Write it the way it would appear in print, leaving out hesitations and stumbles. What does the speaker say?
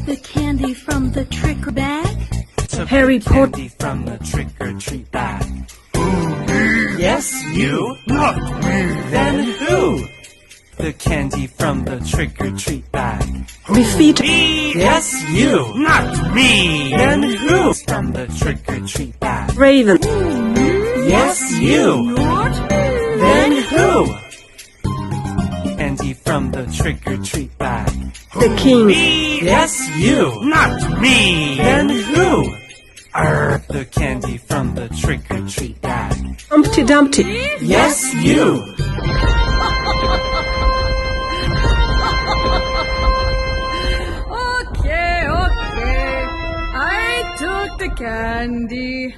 the candy from the trick bag? Took Harry the candy from the trick-or-treat bag. Yes, you. Not me. Then who? The candy from the trick-or-treat bag. Defeat. Me. Yes, you. Not me. Then who? From the trick-or-treat bag. Raven. Yes, you. What? Then who? Candy from the trick-or-treat bag. The king. Me. Yes, you. Not me. Then who? The candy from the trick-or-treat bag. Humpty Dumpty. Yes, you. Okay. I took the candy.